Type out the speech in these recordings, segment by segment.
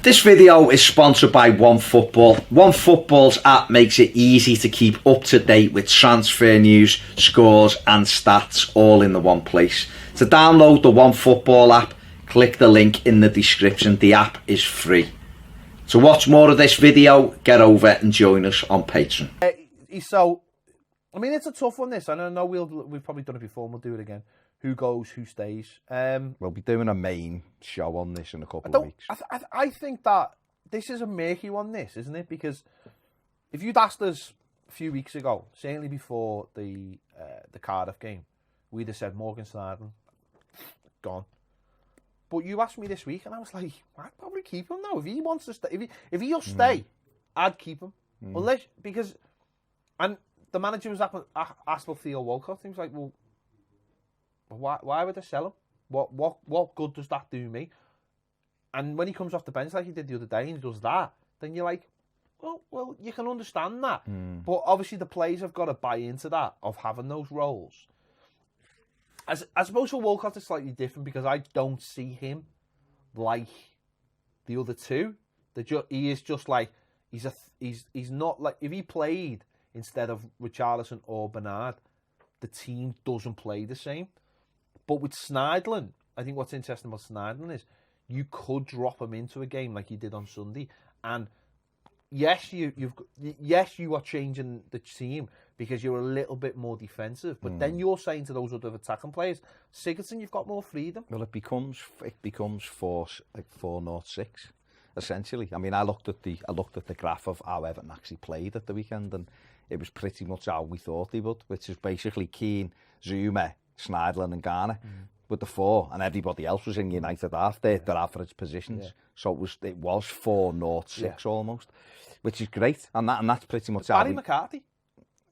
This video is sponsored by OneFootball. OneFootball's app makes it easy to keep up to date with transfer news, scores and stats all in the one place. To download the OneFootball app, click the link in the description. The app is free. To watch more of this video, get over and join us on Patreon. So, I mean, it's a tough one, this. And I know we've probably done it before and we'll do it again. Who goes, who stays? We'll be doing a main show on this in a couple of weeks. I think that this is a murky one, this, isn't it? Because if you'd asked us a few weeks ago, certainly before the Cardiff game, we'd have said Morgan Snyder, gone. But you asked me this week, and I was like, I'd probably keep him now. If he wants to stay, if he'll stay, I'd keep him. Unless, because, and the manager was asked for Theo Walcott, he was like, well, why would I sell him? What good does that do me? And when he comes off the bench like he did the other day and he does that, then you're like, well, you can understand that. But obviously the players have got to buy into that, of having those roles. I suppose for Walcott it's slightly different because I don't see him like the other two. He is just like, he's not like, if he played instead of Richarlison or Bernard, the team doesn't play the same. But with Sneijderlin, I think what's interesting about Sneijderlin is you could drop him into a game like you did on Sunday, and yes, you are changing the team because you're a little bit more defensive. But then you're saying to those other attacking players, Sigurdsson, you've got more freedom. Well, it becomes 4-0-6 essentially. I mean, I looked at the graph of how Everton actually played at the weekend, and it was pretty much how we thought they would, which is basically Keane, Zuma, Sneijderlin and Garner with the four, and everybody else was in United half their average positions. So it was 4-0-6 almost, which is great, and that's pretty much how Barry McCarthy.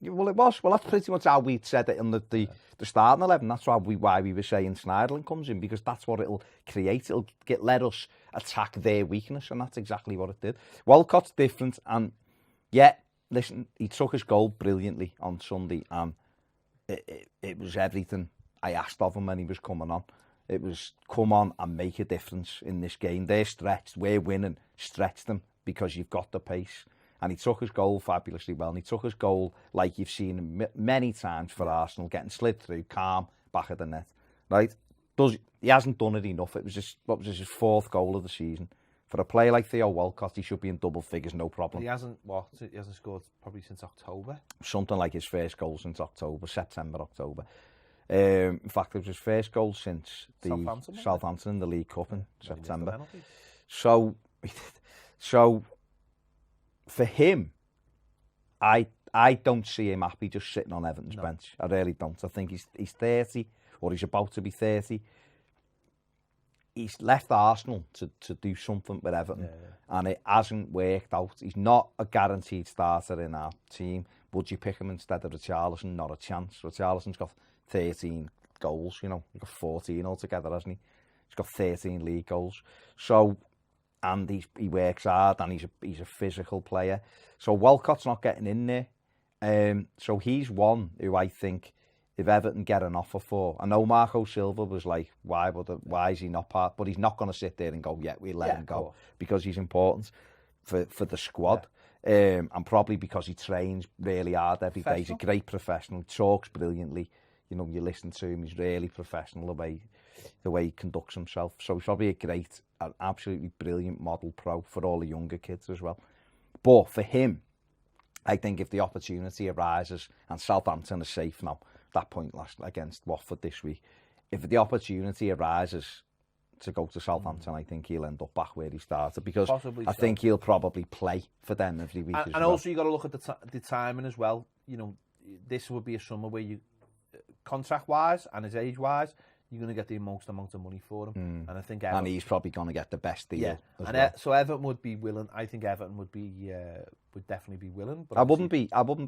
Well, it was. Well, that's pretty much how we'd said it in the starting 11. That's why we were saying Sneijderlin comes in, because that's what it'll create. It'll let us attack their weakness, and that's exactly what it did. Walcott's different, and listen, he took his goal brilliantly on Sunday, and it was everything I asked of him when he was coming on. It was, come on and make a difference in this game. They're stretched, we're winning, stretch them because you've got the pace. And he took his goal fabulously well, and he took his goal like you've seen him many times for Arsenal, getting slid through, calm, back of the net. Right? He hasn't done it enough. It was his fourth goal of the season. For a player like Theo Walcott, he should be in double figures, no problem. He hasn't scored probably since October. Something like his first goal since September, October. In fact, it was his first goal since the Southampton in the League Cup in September. So for him, I don't see him happy just sitting on Everton's bench. I really don't. I think he's 30, or he's about to be 30. He's left Arsenal to do something with Everton, and it hasn't worked out. He's not a guaranteed starter in our team. Would you pick him instead of Richarlison? Not a chance. Richarlison's got 13 goals, He's got 14 altogether, hasn't he? He's got 13 league goals. So, and he works hard, and he's a physical player. So Walcott's not getting in there. So he's one who I think, if Everton get an offer for, I know Marco Silva was like, why is he not part? But he's not going to sit there and go, we'll let him go, because he's important for the squad. And probably because he trains really hard every day. He's a great professional, he talks brilliantly. You listen to him, he's really professional the way he conducts himself. So he's probably an absolutely brilliant model pro for all the younger kids as well. But for him, I think if the opportunity arises, and Southampton are safe now, that point against Watford this week, if the opportunity arises to go to Southampton, I think he'll end up back where he started, because I think he'll probably play for them every week as well. And also you got to look at the timing as well. This would be a summer where you, contract-wise and his age-wise, you're going to get the most amount of money for him. And I think Everton, and he's probably going to get the best deal. So Everton would be willing. I think Everton would definitely be willing. But I wouldn't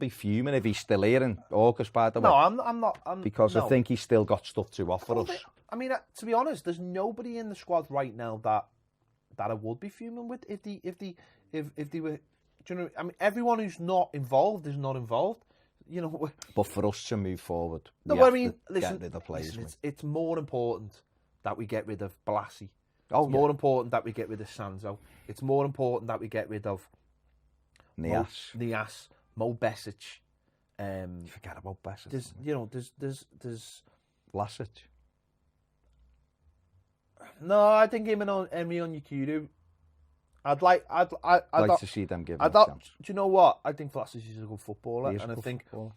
be fuming if he's still here in August, by the way. No, I'm not. Because I think he's still got stuff to offer us. I mean, to be honest, there's nobody in the squad right now that I would be fuming with if they were. Do you know? I mean, everyone who's not involved is not involved. But for us to move forward, get rid of players. Listen, it's more important that we get rid of Balassi Oh, It's more important that we get rid of Sanzo. It's more important that we get rid of Nias, Mo Besic. You forget about Besic. There's Lasic. No, I think him and Emery on Yukuru. I'd like To see them give him a a chance. Do you know what? I think Vlasic is a good footballer, He is and a I good think, footballer.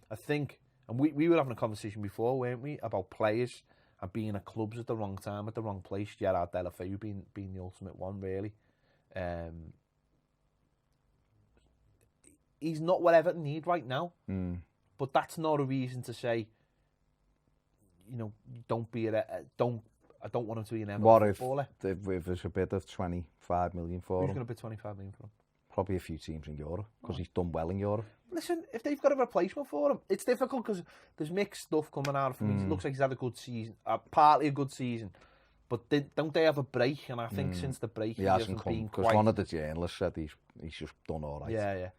and we were having a conversation before, weren't we, about players and being at clubs at the wrong time, at the wrong place. Gerard Deulofeu being the ultimate one, really. He's not what Everton need right now, but that's not a reason to say, don't be I don't want him to be an Everton footballer. If there's a bid of 25 million for Who's him? going to bid 25 million for him? Probably a few teams in Europe, because he's done well in Europe. Listen, if they've got a replacement for him, it's difficult because there's mixed stuff coming out of him. It looks like he's had a good season, partly a good season, but don't they have a break? And I think since the break, He hasn't come, because one of the journalists said he's just done all right. Yeah.